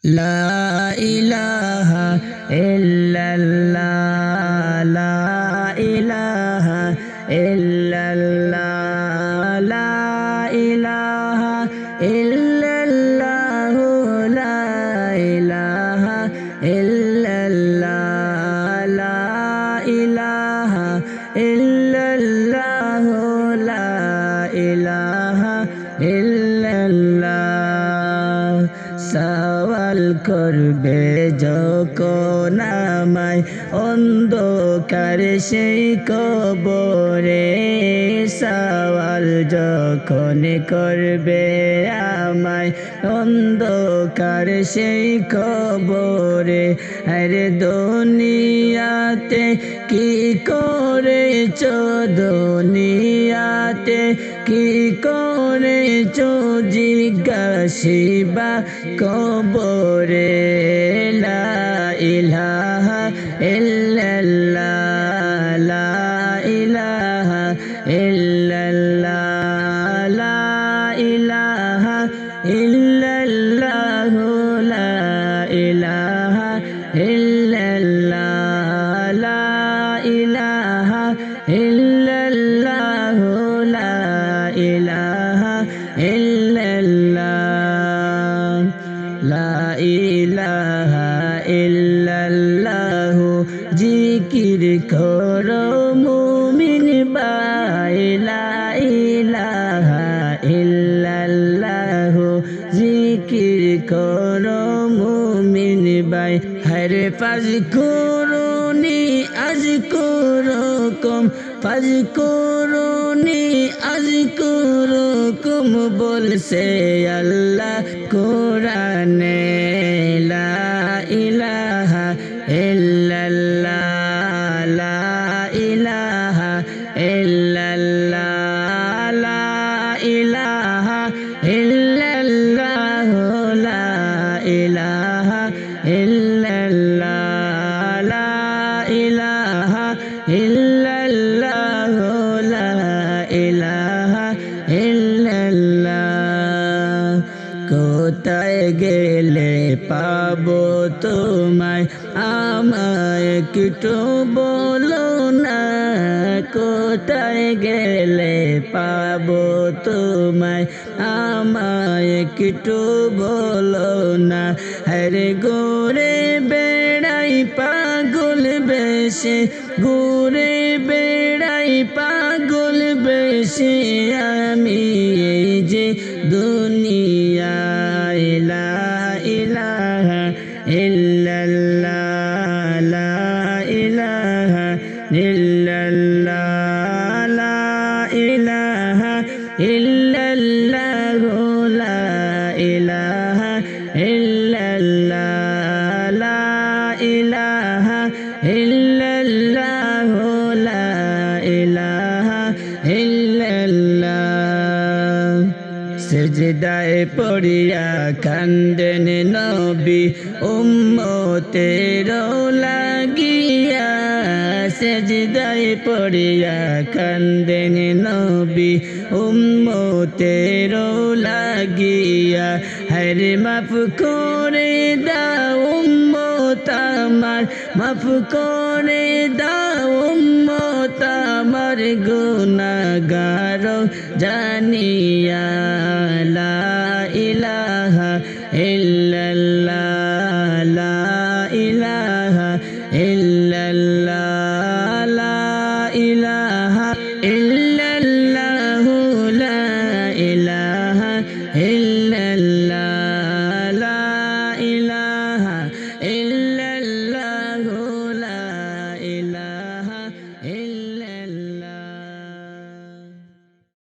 লা ইলাহা ইল্লাল্লাহ লা ইলাহা ইল্লাল্লাহ লা ইলাহা ইল্লাল্লাহ লা ইলাহা ইল্লাল্লাহ লা ইলাহা ইল্লাল্লাহ লা ইলাহা ইল্লাল্লাহ সওয়াল করবে যখন আমায় অন্ধকার সেই কবরে সওয়াল যখন করবে আমায় অন্ধকার সেই কবরে আরে দুনিয়াতে কি করেছো দুনিয়াতে কি করেছো জিজ্ঞাসিবা কবরে লা ইলাহা ইল্লাল্লাহ লা ইলাহা ইল্লাল্লাহ লা ইলাহা ইল্লাল্লাহ লা ইলাহা ইল্লাল্লাহ লা ইলাহা ইল্লাল্লাহ লা ইলাহা ইল্লাল্লাহ লা ইলাহা ইল্লাল্লাহ জিকির করো মুমিন ভাই লা ইলাহা ইল্লাল্লাহ জিকির করো মুমিন ভাই হরে ফাজকুরুনি আযকুরুকুম ফাজকুরুনি আযকুরুকুম বলছে আল্লাহ কোরআনে লা ইলাহা ইল্লাল্লাহ লা ইলাহা ইল্লাল্লাহ লা ইলাহা ইল্লাল্লাহ লা ইলাহা ইল্লাল্লাহ লা ইলাহা ইল্লাল্লাহ লা ইলাহা ইল্লাল্লাহ কোথায় গেলে পাবো তোমায় আমায় একটু বলো না কোথায় গেলে পাবো তোমায় আমায় একটু বলো না হরে ঘুরে বেড়াই পাগল বেশি ঘুরে বেড়াই পাগল বেশি আমি এই যে দুনিয়ায় লা ইলাহা ইল্লাল্লাহ লা ইলাহা ইল্লাল্লাহ লা ইলাহা ইল্লাল্লাহ লা ইলাহা ইল্লাল্লাহ লা ইলাহা ইল্লাল্লাহ লা ইলাহা ইল্লাল্লাহ সিজদায় পড়িয়া কান্দেন নবী উম্মতের লাগিয়া সিজদায় পড়িয়া কান্দেন নবী উম্মতের লাগিয়া হরে মাফ করে দাও উম্মত আমার মাফ করে দাও উম্মত আমার গুনাহগার জানিয়া লা ইলাহা ইল্লাল্লাহ লা ইলাহা ইল্লাল্লাহ লা ইলাহা ইল্লাল্লাহ লা ইলাহা ইল্লাল্লাহ